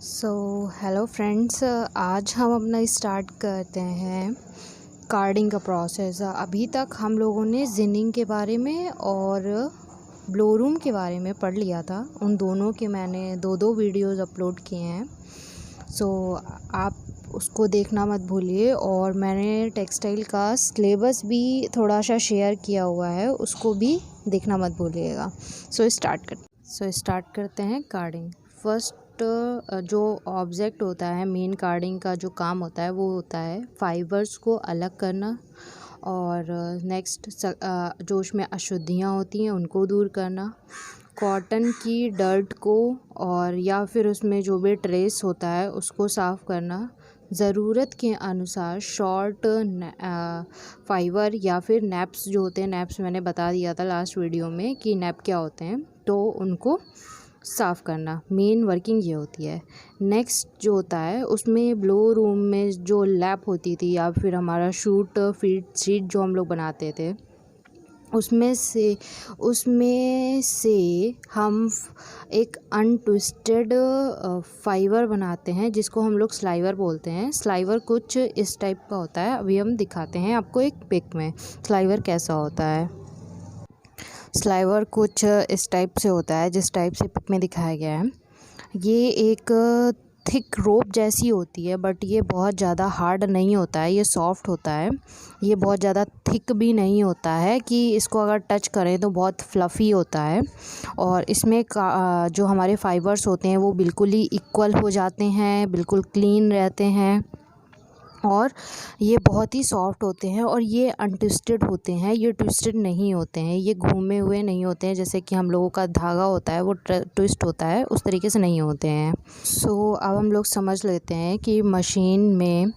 So hello friends, आज हम अपना स्टार्ट करते हैं कार्डिंग का प्रोसेस। अभी तक हम लोगों ने जिनिंग के बारे में और ब्लो रूम के बारे में पढ़ लिया था। उन दोनों के मैंने दो वीडियोस अपलोड किए हैं, सो आप उसको देखना मत भूलिए। और मैंने टेक्सटाइल का सिलेबस भी थोड़ा सा शेयर किया हुआ है, उसको भी देखना मत भूलिएगा। सो स्टार्ट करते हैं कार्डिंग। फर्स्ट जो ऑब्जेक्ट होता है, मेन कार्डिंग का जो काम होता है वो होता है फाइबर्स को अलग करना, और नेक्स्ट जो उसमें अशुद्धियाँ होती हैं उनको दूर करना, कॉटन की डर्ट को और या फिर उसमें जो भी ट्रेस होता है उसको साफ़ करना, ज़रूरत के अनुसार शॉर्ट फाइबर या फिर नैप्स जो होते हैं, नैप्स मैंने बता दिया था लास्ट वीडियो में कि नैप क्या होते हैं, तो उनको साफ़ करना। मेन वर्किंग ये होती है। नेक्स्ट जो होता है उसमें ब्लो रूम में जो लैप होती थी या फिर हमारा शूट फीट शीट जो हम लोग बनाते थे, उसमें से हम एक अनट्विस्टेड फाइबर बनाते हैं जिसको हम लोग स्लाइवर बोलते हैं। स्लाइवर कुछ इस टाइप का होता है, अभी हम दिखाते हैं आपको एक पिक में स्लाइवर कैसा होता है। स्लाइवर कुछ इस टाइप से होता है जिस टाइप से पिक में दिखाया गया है। ये एक थिक रोप जैसी होती है, बट ये बहुत ज़्यादा हार्ड नहीं होता है, ये सॉफ्ट होता है। ये बहुत ज़्यादा थिक भी नहीं होता है कि इसको अगर टच करें तो बहुत फ्लफ़ी होता है। और इसमें जो हमारे फाइबर्स होते हैं वो बिल्कुल ही इक्वल हो जाते हैं, बिल्कुल क्लीन रहते हैं और ये बहुत ही सॉफ्ट होते हैं। और ये अनट्विस्टेड होते हैं, ये ट्विस्टेड नहीं होते हैं, ये घूमे हुए नहीं होते हैं जैसे कि हम लोगों का धागा होता है वो ट्विस्ट होता है, उस तरीके से नहीं होते हैं। सो अब हम लोग समझ लेते हैं कि मशीन में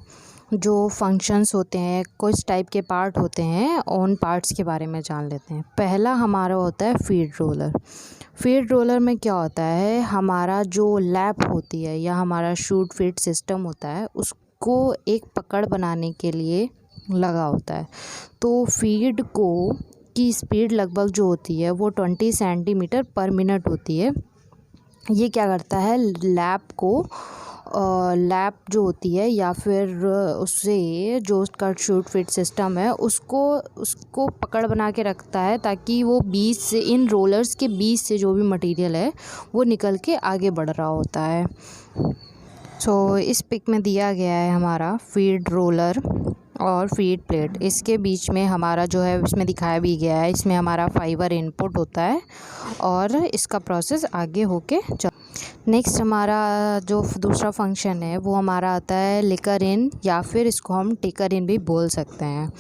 जो फंक्शंस होते हैं, कुछ टाइप के पार्ट होते हैं, उन पार्ट्स के बारे में जान लेते हैं। पहला हमारा होता है फीड रोलर। फीड रोलर में क्या होता है, हमारा जो लैप होती है या हमारा शूट फीड सिस्टम होता है उसको एक पकड़ बनाने के लिए लगा होता है। तो फीड को की स्पीड लगभग जो होती है वो 20 सेंटीमीटर पर मिनट होती है। ये क्या करता है, लैप जो होती है या फिर उससे जो उसका शूट फिट सिस्टम है उसको पकड़ बना के रखता है, ताकि वो बीच से, इन रोलर्स के बीच से जो भी मटेरियल है वो निकल के आगे बढ़ रहा होता है। सो इस पिक में दिया गया है हमारा फीड रोलर और फीड प्लेट। इसके बीच में हमारा जो है इसमें दिखाया भी गया है, इसमें हमारा फाइबर इनपुट होता है और इसका प्रोसेस आगे होके नेक्स्ट हमारा जो दूसरा फंक्शन है वो हमारा आता है लिकर इन, या फिर इसको हम टेकर इन भी बोल सकते हैं।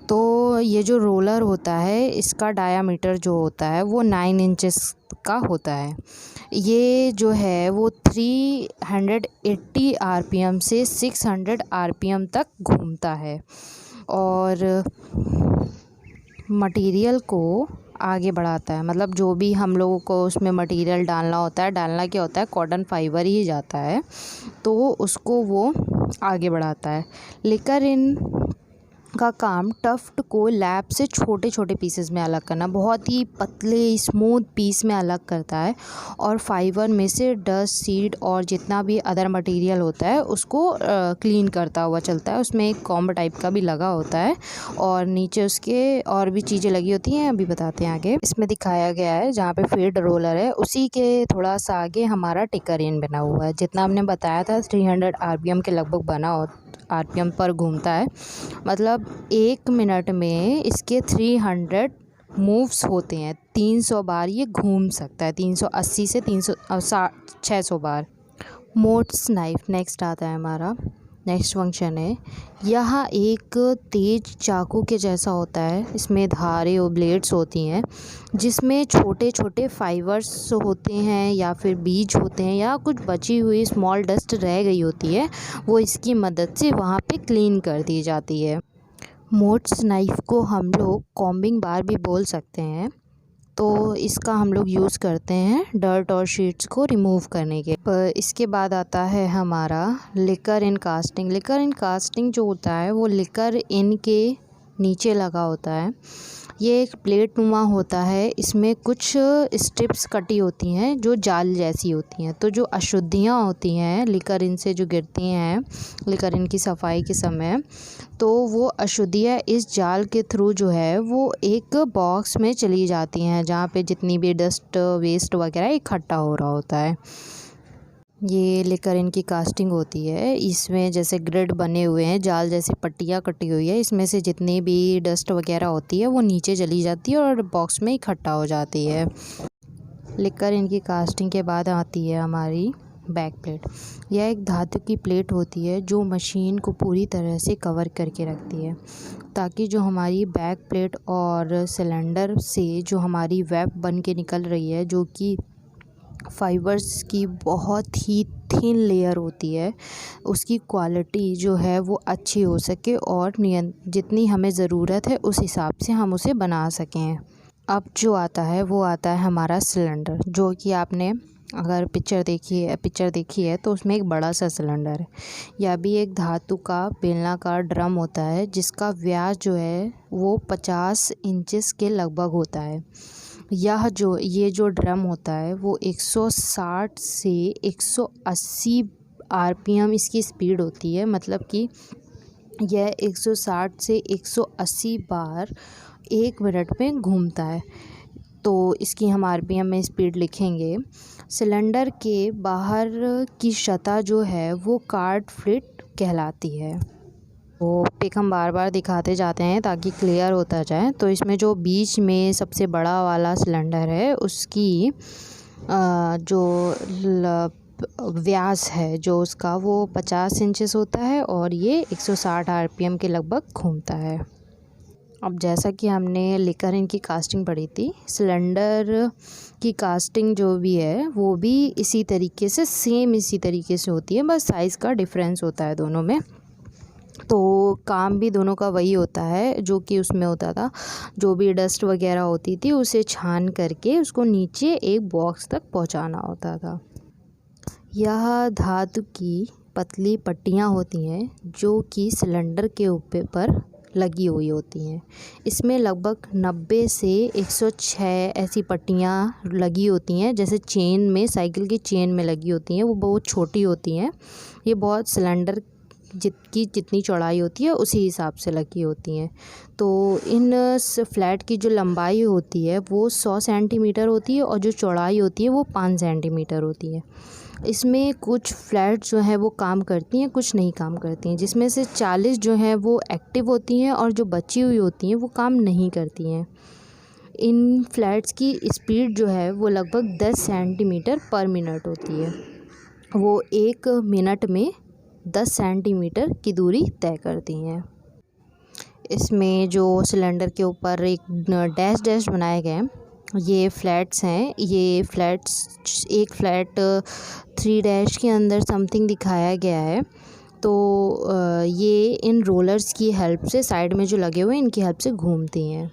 तो ये जो रोलर होता है इसका डायामीटर जो होता है वो 9 इंचेस का होता है। ये जो है वो 380 आरपीएम से 600 आरपीएम तक घूमता है और मटेरियल को आगे बढ़ाता है। मतलब जो भी हम लोगों को उसमें मटेरियल डालना होता है, डालना क्या होता है, कॉटन फाइबर ही जाता है, तो उसको वो आगे बढ़ाता है। लिकर इन का काम टफ्ट को लैप से छोटे छोटे पीसेस में अलग करना, बहुत ही पतले स्मूथ पीस में अलग करता है और फाइबर में से डस्ट, सीड और जितना भी अदर मटेरियल होता है उसको क्लीन करता हुआ चलता है। उसमें एक कॉम्ब टाइप का भी लगा होता है और नीचे उसके और भी चीज़ें लगी होती हैं, अभी बताते हैं आगे। इसमें दिखाया गया है जहाँ पे फीड रोलर है उसी के थोड़ा सा आगे हमारा टिकर इन बना हुआ है। जितना हमने बताया था 300 आरपीएम के लगभग आरपीएम पर घूमता है, मतलब 1 मिनट में इसके 300 मूव्स होते हैं। 300 बार ये घूम सकता है, 380 से 600 बार। मोट्स नाइफ नेक्स्ट आता है हमारा, नेक्स्ट फंक्शन है। यहाँ एक तेज चाकू के जैसा होता है, इसमें धारें और ब्लेड्स होती हैं जिसमें छोटे छोटे फाइबर्स होते हैं या फिर बीज होते हैं या कुछ बची हुई स्मॉल डस्ट रह गई होती है, वो इसकी मदद से वहाँ पे क्लीन कर दी जाती है। मोट्स नाइफ़ को हम लोग कॉम्बिंग बार भी बोल सकते हैं। तो इसका हम लोग यूज़ करते हैं डर्ट और शीट्स को रिमूव करने के। पर इसके बाद आता है हमारा liquor in casting. Liquor in casting जो होता है वो लिकर इन के नीचे लगा होता है। ये एक प्लेट नुमा होता है, इसमें कुछ स्ट्रिप्स कटी होती हैं जो जाल जैसी होती हैं। तो जो अशुद्धियाँ होती हैं लिकर इनसे जो गिरती हैं लिकर इनकी सफाई के समय, तो वो अशुद्धियाँ इस जाल के थ्रू जो है वो एक बॉक्स में चली जाती हैं जहाँ पे जितनी भी डस्ट वेस्ट वगैरह इकट्ठा हो रहा होता है। ये लेकर इनकी कास्टिंग होती है, इसमें जैसे ग्रिड बने हुए हैं, जाल जैसी पट्टियाँ कटी हुई है, इसमें से जितनी भी डस्ट वगैरह होती है वो नीचे चली जाती है और बॉक्स में इकट्ठा हो जाती है। लेकर इनकी कास्टिंग के बाद आती है हमारी बैक प्लेट। यह एक धातु की प्लेट होती है जो मशीन को पूरी तरह से कवर करके रखती है, ताकि जो हमारी बैक प्लेट और सिलेंडर से जो हमारी वेब बन के निकल रही है, जो कि फाइबर्स की बहुत ही थिन लेयर होती है, उसकी क्वालिटी जो है वो अच्छी हो सके और जितनी हमें ज़रूरत है उस हिसाब से हम उसे बना सकें। अब जो आता है वो आता है हमारा सिलेंडर, जो कि आपने अगर पिक्चर देखी है तो उसमें एक बड़ा सा सिलेंडर है। यह भी एक धातु का बेलनाकार ड्रम होता है जिसका व्यास जो है वो 50 इंचेस के लगभग होता है। ये जो ड्रम होता है वो 160 से 180 आरपीएम इसकी स्पीड होती है, मतलब कि यह 160 से 180 बार 1 मिनट में घूमता है। तो इसकी हम आरपीएम में स्पीड लिखेंगे। सिलेंडर के बाहर की सतह जो है वो कार्ड फ्लिट कहलाती है। तो पिक हम बार बार दिखाते जाते हैं ताकि क्लियर होता जाए। तो इसमें जो बीच में सबसे बड़ा वाला सिलेंडर है उसकी जो व्यास है जो उसका वो 50 इंचेस होता है और ये 160 आरपीएम के लगभग घूमता है। अब जैसा कि हमने लेकर इनकी कास्टिंग पढ़ी थी, सिलेंडर की कास्टिंग जो भी है वो भी इसी तरीके से सेम इसी तरीके से होती है, बस साइज़ का डिफरेंस होता है दोनों में। तो काम भी दोनों का वही होता है जो कि उसमें होता था, जो भी डस्ट वगैरह होती थी उसे छान करके उसको नीचे एक बॉक्स तक पहुंचाना होता था। यह धातु की पतली पट्टियां होती हैं जो कि सिलेंडर के ऊपर पर लगी हुई होती हैं। इसमें लगभग 90 से 106 ऐसी पट्टियां लगी होती हैं, जैसे चेन में, साइकिल की चेन में लगी होती हैं। वो बहुत छोटी होती हैं, ये बहुत सिलेंडर जितनी चौड़ाई होती है उसी हिसाब से लगी होती हैं। तो इन फ्लैट की जो लंबाई होती है वो 100 सेंटीमीटर होती है और जो चौड़ाई होती है वो 5 सेंटीमीटर होती है। इसमें कुछ फ्लैट जो है वो काम करती हैं, कुछ नहीं काम करती हैं, जिसमें से 40 जो हैं वो एक्टिव होती हैं और जो बची हुई होती हैं वो काम नहीं करती हैं। इन फ्लैट्स की स्पीड जो है वो लगभग 10 सेंटीमीटर पर मिनट होती है। वो 1 मिनट में 10 सेंटीमीटर की दूरी तय करती हैं। इसमें जो सिलेंडर के ऊपर एक डैश डैश बनाए गए हैं, ये फ्लैट्स हैं। ये फ्लैट्स, एक फ्लैट 3 डैश के अंदर समथिंग दिखाया गया है। तो ये इन रोलर्स की हेल्प से, साइड में जो लगे हुए हैं इनकी हेल्प से घूमती हैं।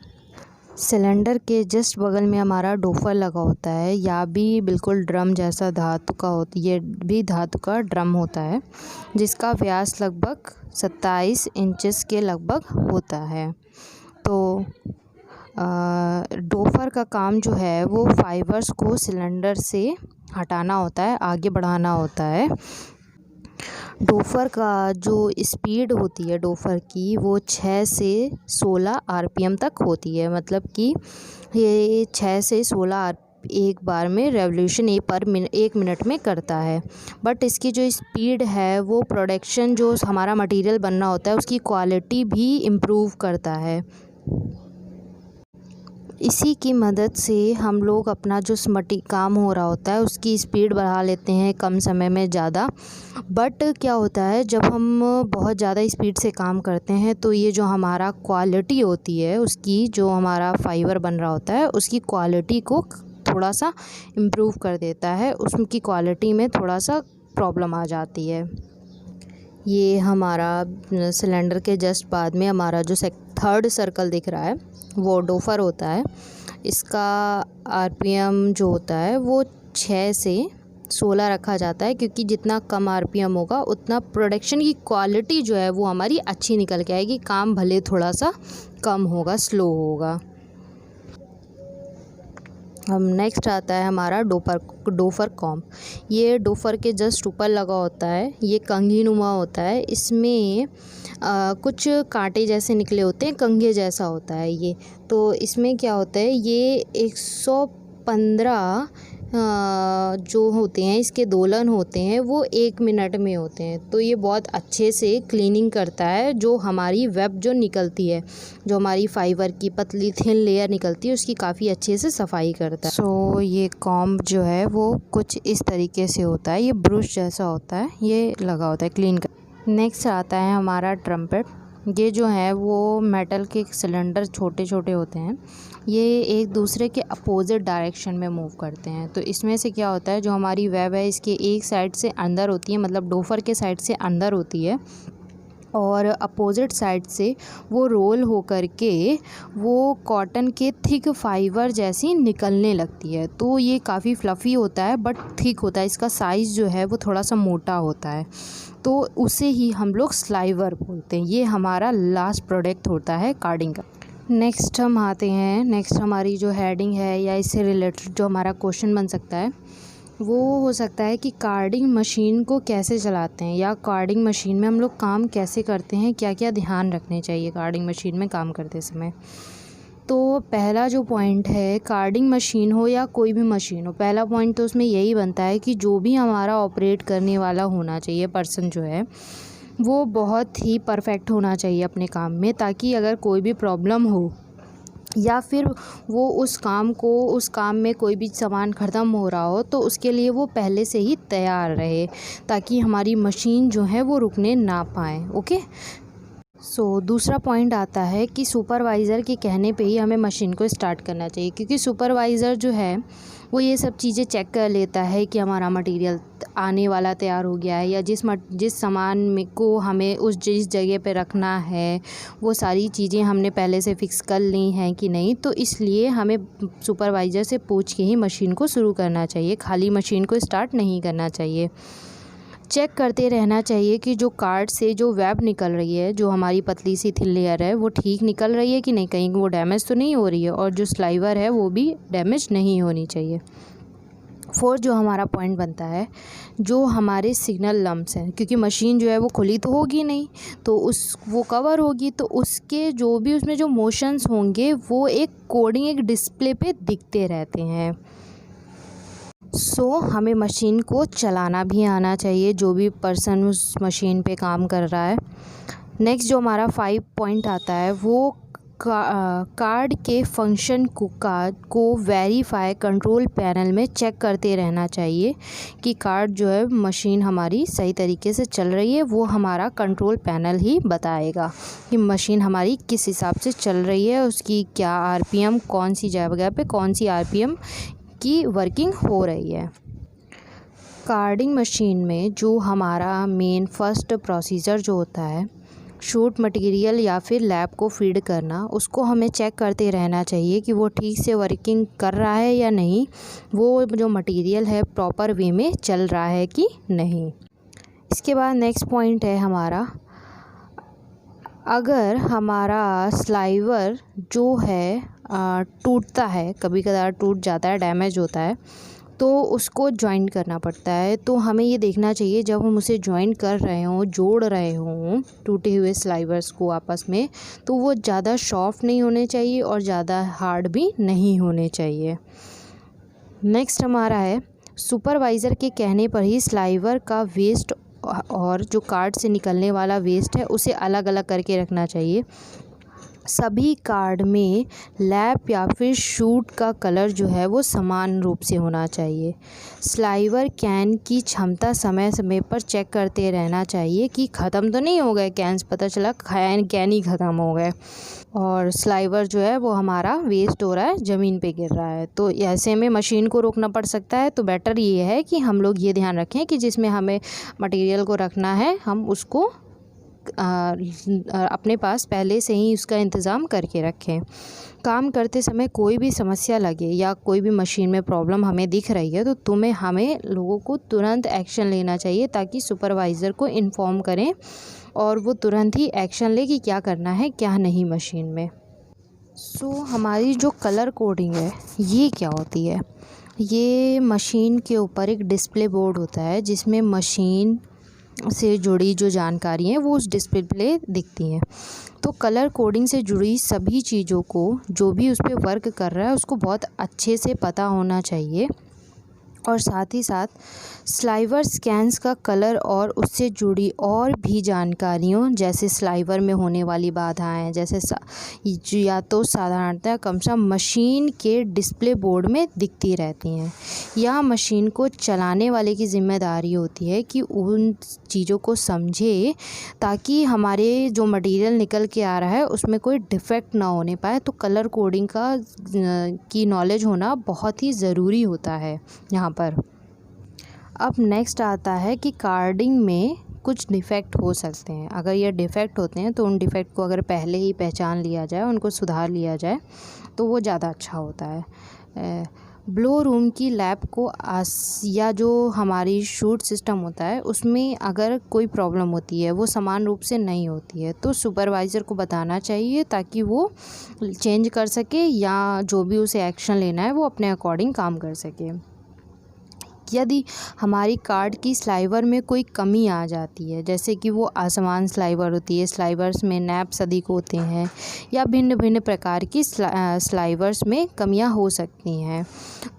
सिलेंडर के जस्ट बगल में हमारा डोफर लगा होता है, या भी बिल्कुल ड्रम जैसा धातु का होता, ये भी धातु का ड्रम होता है जिसका व्यास लगभग 27 इंचेस के लगभग होता है। तो डोफर का काम जो है वो फाइबर्स को सिलेंडर से हटाना होता है, आगे बढ़ाना होता है। डोफर का जो स्पीड होती है डोफर की वो 6 से 16 आरपीएम तक होती है, मतलब कि ये 6 से 16 एक बार में रेवोल्यूशन 1 मिनट में करता है। बट इसकी जो स्पीड है वो प्रोडक्शन, जो हमारा मटेरियल बनना होता है उसकी क्वालिटी भी इम्प्रूव करता है। इसी की मदद से हम लोग अपना जो काम हो रहा होता है उसकी स्पीड बढ़ा लेते हैं कम समय में ज़्यादा। बट क्या होता है, जब हम बहुत ज़्यादा स्पीड से काम करते हैं तो ये जो हमारा क्वालिटी होती है उसकी, जो हमारा फाइबर बन रहा होता है उसकी क्वालिटी को थोड़ा सा इम्प्रूव कर देता है, उसकी क्वालिटी में थोड़ा सा प्रॉब्लम आ जाती है। ये हमारा सिलेंडर के जस्ट बाद में हमारा जो 3rd सर्कल दिख रहा है वो डोफर होता है। इसका आरपीएम जो होता है वो 6 से 16 रखा जाता है, क्योंकि जितना कम आरपीएम होगा उतना प्रोडक्शन की क्वालिटी जो है वो हमारी अच्छी निकल के आएगी। काम भले थोड़ा सा कम होगा, स्लो होगा। हम नेक्स्ट आता है हमारा डोफर कॉम्ब। ये डोफर के जस्ट ऊपर लगा होता है, ये कंघी नुमा होता है, इसमें कुछ कांटे जैसे निकले होते हैं, कंघे जैसा होता है ये। तो इसमें क्या होता है, ये 115 जो होते हैं इसके दोलन होते हैं वो 1 मिनट में होते हैं। तो ये बहुत अच्छे से क्लीनिंग करता है, जो हमारी वेब जो निकलती है, जो हमारी फाइबर की पतली थिन लेयर निकलती है, उसकी काफ़ी अच्छे से सफाई करता है। सो ये कॉम्ब जो है वो कुछ इस तरीके से होता है, ये ब्रश जैसा होता है, ये लगा होता है क्लीन कर। नेक्स्ट आता है हमारा ट्रम्पेट। ये जो है वो मेटल के सिलेंडर छोटे छोटे होते हैं, ये एक दूसरे के अपोजिट डायरेक्शन में मूव करते हैं। तो इसमें से क्या होता है, जो हमारी वेब है इसके एक साइड से अंदर होती है, मतलब डोफर के साइड से अंदर होती है, और अपोजिट साइड से वो रोल हो कर के वो कॉटन के थिक फाइबर जैसी निकलने लगती है। तो ये काफ़ी फ्लफ़ी होता है बट थिक होता है, इसका साइज़ जो है वो थोड़ा सा मोटा होता है, तो उसे ही हम लोग स्लाइवर बोलते हैं। ये हमारा लास्ट प्रोडक्ट होता है कार्डिंग का। नेक्स्ट हम आते हैं, नेक्स्ट हमारी जो हेडिंग है या इससे रिलेटेड जो हमारा क्वेश्चन बन सकता है वो हो सकता है कि कार्डिंग मशीन को कैसे चलाते हैं, या कार्डिंग मशीन में हम लोग काम कैसे करते हैं, क्या क्या ध्यान रखने चाहिए कार्डिंग मशीन में काम करते समय। तो पहला जो पॉइंट है, कार्डिंग मशीन हो या कोई भी मशीन हो, पहला पॉइंट तो उसमें यही बनता है कि जो भी हमारा ऑपरेट करने वाला होना चाहिए पर्सन जो है वो बहुत ही परफेक्ट होना चाहिए अपने काम में, ताकि अगर कोई भी प्रॉब्लम हो या फिर वो उस काम में कोई भी सामान ख़त्म हो रहा हो तो उसके लिए वो पहले से ही तैयार रहे, ताकि हमारी मशीन जो है वो रुकने ना पाए। ओके। दूसरा पॉइंट आता है कि सुपरवाइज़र के कहने पे ही हमें मशीन को स्टार्ट करना चाहिए, क्योंकि सुपरवाइज़र जो है वो ये सब चीज़ें चेक कर लेता है कि हमारा मटेरियल आने वाला तैयार हो गया है, या जिस सामान में को हमें जिस जगह पे रखना है वो सारी चीज़ें हमने पहले से फ़िक्स कर ली हैं कि नहीं। तो इसलिए हमें सुपरवाइज़र से पूछ के ही मशीन को शुरू करना चाहिए, खाली मशीन को स्टार्ट नहीं करना चाहिए। चेक करते रहना चाहिए कि जो कार्ड से जो वेब निकल रही है, जो हमारी पतली सी थिन लेयर है, वो ठीक निकल रही है कि नहीं, कहीं वो डैमेज तो नहीं हो रही है, और जो स्लाइवर है वो भी डैमेज नहीं होनी चाहिए। फोर्थ जो हमारा पॉइंट बनता है, जो हमारे सिग्नल लम्प्स हैं, क्योंकि मशीन जो है वो खुली तो होगी नहीं, तो वो कवर होगी, तो उसके जो भी उसमें जो मोशंस होंगे वो एक कोडिंग एक डिस्प्ले पे दिखते रहते हैं। हमें मशीन को चलाना भी आना चाहिए, जो भी पर्सन उस मशीन पे काम कर रहा है। नेक्स्ट जो हमारा 5 पॉइंट आता है वो कार्ड के फंक्शन को वेरीफाई कंट्रोल पैनल में चेक करते रहना चाहिए कि कार्ड जो है मशीन हमारी सही तरीके से चल रही है। वो हमारा कंट्रोल पैनल ही बताएगा कि मशीन हमारी किस हिसाब से चल रही है, उसकी क्या आरपीएम, कौन सी जगह पे कौन सी आरपीएम की वर्किंग हो रही है। कार्डिंग मशीन में जो हमारा मेन फर्स्ट प्रोसीजर जो होता है, शूट मटेरियल या फिर लैब को फीड करना, उसको हमें चेक करते रहना चाहिए कि वो ठीक से वर्किंग कर रहा है या नहीं, वो जो मटेरियल है प्रॉपर वे में चल रहा है कि नहीं। इसके बाद नेक्स्ट पॉइंट है हमारा, अगर हमारा स्लाइवर जो है टूटता है, कभी कभार टूट जाता है, डैमेज होता है, तो उसको जॉइन करना पड़ता है। तो हमें ये देखना चाहिए जब हम उसे जॉइन कर रहे हों, जोड़ रहे हों टूटे हुए स्लाइवर्स को आपस में, तो वो ज़्यादा सॉफ्ट नहीं होने चाहिए और ज़्यादा हार्ड भी नहीं होने चाहिए। नेक्स्ट हमारा है, सुपरवाइज़र के कहने पर ही स्लाइवर का वेस्ट और जो कार्ड से निकलने वाला वेस्ट है उसे अलग अलग करके रखना चाहिए। सभी कार्ड में लैप या फिर शूट का कलर जो है वो समान रूप से होना चाहिए। स्लाइवर कैन की क्षमता समय समय पर चेक करते रहना चाहिए कि ख़त्म तो नहीं हो गए कैंस, पता चला कैन ही ख़त्म हो गए और स्लाइवर जो है वो हमारा वेस्ट हो रहा है, ज़मीन पे गिर रहा है, तो ऐसे में मशीन को रोकना पड़ सकता है। तो बेटर ये है कि हम लोग ये ध्यान रखें कि जिसमें हमें मटेरियल को रखना है हम उसको अपने पास पहले से ही उसका इंतज़ाम करके रखें। काम करते समय कोई भी समस्या लगे या कोई भी मशीन में प्रॉब्लम हमें दिख रही है तो हमें लोगों को तुरंत एक्शन लेना चाहिए, ताकि सुपरवाइज़र को इन्फॉर्म करें और वो तुरंत ही एक्शन ले कि क्या करना है क्या नहीं मशीन में। हमारी जो कलर कोडिंग है ये क्या होती है? ये मशीन के ऊपर एक डिस्प्ले बोर्ड होता है जिसमें मशीन से जुड़ी जो जानकारी है वो उस डिस्प्ले पे दिखती हैं। तो कलर कोडिंग से जुड़ी सभी चीज़ों को जो भी उस पे वर्क कर रहा है उसको बहुत अच्छे से पता होना चाहिए, और साथ ही साथ स्लाइवर स्कैन्स का कलर और उससे जुड़ी और भी जानकारियों, जैसे स्लाइवर में होने वाली बाधाएं, जैसे या तो साधारणतः क्रमशः मशीन के डिस्प्ले बोर्ड में दिखती रहती हैं। यह मशीन को चलाने वाले की जिम्मेदारी होती है कि उन चीज़ों को समझे ताकि हमारे जो मटेरियल निकल के आ रहा है उसमें कोई डिफ़ेक्ट ना होने पाए। तो कलर कोडिंग की नॉलेज होना बहुत ही ज़रूरी होता है यहाँ पर। अब नेक्स्ट आता है कि कार्डिंग में कुछ डिफ़ेक्ट हो सकते हैं। अगर ये डिफ़ेक्ट होते हैं तो उन डिफ़ेक्ट को अगर पहले ही पहचान लिया जाए, उनको सुधार लिया जाए तो वो ज़्यादा अच्छा होता है। ब्लो रूम की लैब को या जो हमारी शूट सिस्टम होता है उसमें अगर कोई प्रॉब्लम होती है, वो समान रूप से नहीं होती है, तो सुपरवाइज़र को बताना चाहिए ताकि वो चेंज कर सके या जो भी उसे एक्शन लेना है वो अपने अकॉर्डिंग काम कर सके। यदि हमारी कार्ड की स्लाइवर में कोई कमी आ जाती है, जैसे कि वो असमान स्लाइवर होती है, स्लाइवर्स में नैप्स अधिक होते हैं या भिन्न भिन्न प्रकार की स्लाइवर्स में कमियां हो सकती हैं,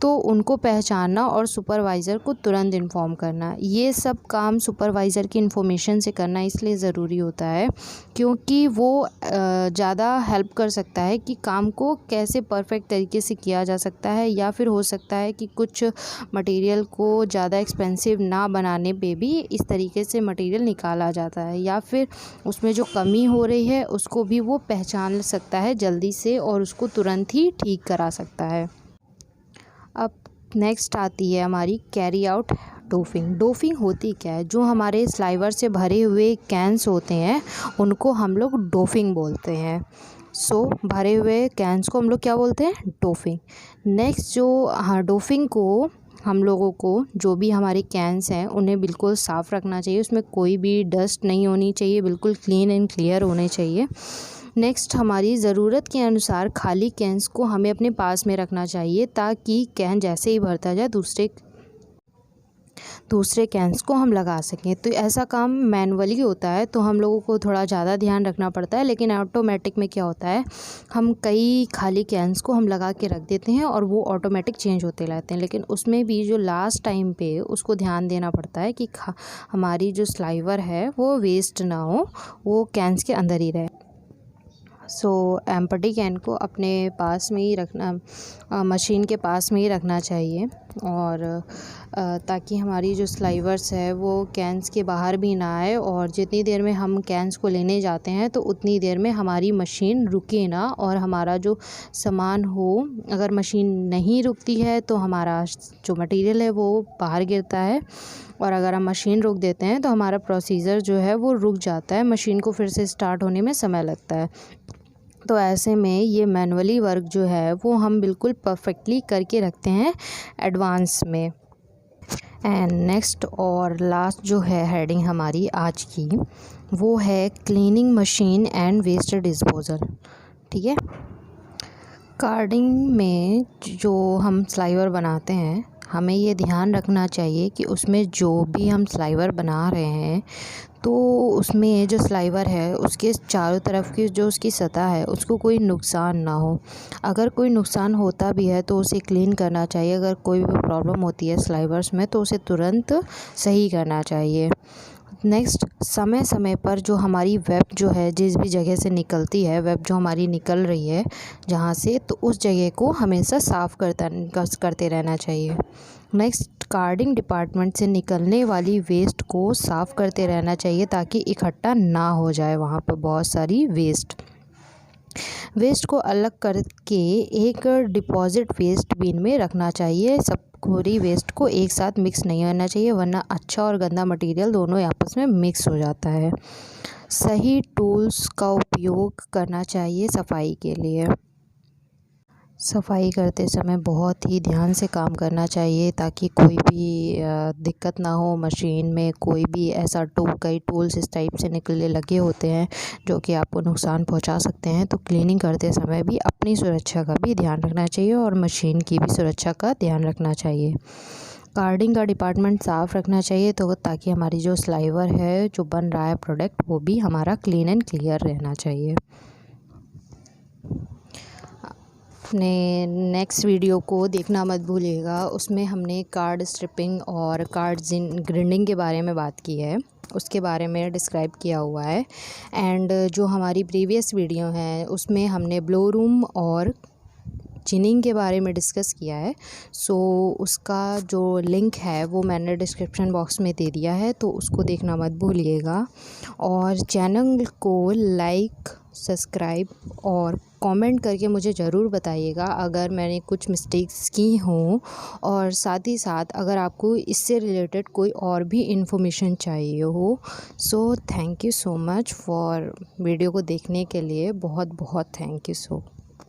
तो उनको पहचानना और सुपरवाइज़र को तुरंत इन्फॉर्म करना। ये सब काम सुपरवाइज़र की इन्फॉर्मेशन से करना इसलिए ज़रूरी होता है क्योंकि वो ज़्यादा हेल्प कर सकता है कि काम को कैसे परफेक्ट तरीके से किया जा सकता है, या फिर हो सकता है कि कुछ मटेरियल को ज़्यादा एक्सपेंसिव ना बनाने पे भी इस तरीके से मटेरियल निकाला जाता है, या फिर उसमें जो कमी हो रही है उसको भी वो पहचान सकता है जल्दी से और उसको तुरंत ही ठीक करा सकता है। अब नेक्स्ट आती है हमारी कैरी आउट डोफिंग। डोफिंग होती क्या है? जो हमारे स्लाइवर से भरे हुए कैंस होते हैं उनको हम लोग डोफिंग बोलते हैं। भरे हुए कैंस को हम लोग क्या बोलते हैं? डोफिंग। नेक्स्ट जो डोफिंग को हम लोगों को जो भी हमारे कैंस हैं उन्हें बिल्कुल साफ़ रखना चाहिए, उसमें कोई भी डस्ट नहीं होनी चाहिए, बिल्कुल क्लीन एंड क्लियर होने चाहिए। नेक्स्ट, हमारी ज़रूरत के अनुसार खाली कैंस को हमें अपने पास में रखना चाहिए ताकि कैन जैसे ही भरता जाए दूसरे कैंस को हम लगा सकें। तो ऐसा काम मैनुअली होता है तो हम लोगों को थोड़ा ज़्यादा ध्यान रखना पड़ता है, लेकिन ऑटोमेटिक में क्या होता है, हम कई खाली कैंस को हम लगा के रख देते हैं और वो ऑटोमेटिक चेंज होते रहते हैं, लेकिन उसमें भी जो लास्ट टाइम पे उसको ध्यान देना पड़ता है कि हमारी जो स्लाइवर है वो वेस्ट ना हो, वो कैंस के अंदर ही रहे। एम्प्टी कैन को अपने पास में ही रखना, मशीन के पास में ही रखना चाहिए, और ताकि हमारी जो स्लाइवर्स है वो कैंस के बाहर भी ना आए, और जितनी देर में हम कैंस को लेने जाते हैं तो उतनी देर में हमारी मशीन रुके ना, और हमारा जो सामान हो, अगर मशीन नहीं रुकती है तो हमारा जो मटेरियल है वो बाहर गिरता है, और अगर हम मशीन रोक देते हैं तो हमारा प्रोसीजर जो है वो रुक जाता है, मशीन को फिर से स्टार्ट होने में समय लगता है। तो ऐसे में ये मैनुअली वर्क जो है वो हम बिल्कुल परफेक्टली करके रखते हैं एडवांस में। एंड नेक्स्ट और लास्ट जो है हेडिंग हमारी आज की, वो है cleaning machine and waste disposal. ठीक है, कार्डिंग में जो हम स्लाइवर बनाते हैं हमें ये ध्यान रखना चाहिए कि उसमें जो भी हम स्लाइवर बना रहे हैं तो उसमें जो स्लाइवर है उसके चारों तरफ की जो उसकी सतह है उसको कोई नुकसान ना हो। अगर कोई नुकसान होता भी है तो उसे क्लीन करना चाहिए। अगर कोई भी प्रॉब्लम होती है स्लाइवर्स में तो उसे तुरंत सही करना चाहिए। नेक्स्ट, समय समय पर जो हमारी वेब जो है जिस भी जगह से निकलती है, वेब जो हमारी निकल रही है जहाँ से, तो उस जगह को हमेशा साफ़ करते रहना चाहिए। नेक्स्ट, कार्डिंग डिपार्टमेंट से निकलने वाली वेस्ट को साफ़ करते रहना चाहिए ताकि इकट्ठा ना हो जाए वहाँ पर बहुत सारी वेस्ट को अलग करके एक डिपॉजिट वेस्ट बिन में रखना चाहिए। सब पूरी वेस्ट को एक साथ मिक्स नहीं होना चाहिए, वरना अच्छा और गंदा मटेरियल दोनों आपस में मिक्स हो जाता है। सही टूल्स का उपयोग करना चाहिए सफाई के लिए। सफाई करते समय बहुत ही ध्यान से काम करना चाहिए ताकि कोई भी दिक्कत ना हो। मशीन में कोई भी ऐसा कई टूल्स इस टाइप से निकलने लगे होते हैं जो कि आपको नुकसान पहुंचा सकते हैं। तो क्लीनिंग करते समय भी अपनी सुरक्षा का भी ध्यान रखना चाहिए और मशीन की भी सुरक्षा का ध्यान रखना चाहिए। कार्डिंग का डिपार्टमेंट साफ़ रखना चाहिए तो ताकि हमारी जो स्लाइवर है, जो बन रहा है प्रोडक्ट, वो भी हमारा क्लीन एंड क्लियर रहना चाहिए। अपने नेक्स्ट वीडियो को देखना मत भूलिएगा। उसमें हमने कार्ड स्ट्रिपिंग और कार्ड ग्रिंडिंग के बारे में बात की है, उसके बारे में डिस्क्राइब किया हुआ है। एंड जो हमारी प्रीवियस वीडियो है उसमें हमने ब्लो रूम और जिनिंग के बारे में डिस्कस किया है। सो उसका जो लिंक है वो मैंने डिस्क्रिप्शन बॉक्स में दे दिया है, तो उसको देखना मत भूलिएगा। और चैनल को लाइक, सब्सक्राइब और कमेंट करके मुझे ज़रूर बताइएगा अगर मैंने कुछ मिस्टेक्स की हों। और साथ ही साथ अगर आपको इससे रिलेटेड कोई और भी इन्फॉर्मेशन चाहिए हो। So thank you so much for video को देखने के लिए। बहुत बहुत थैंक यू सो।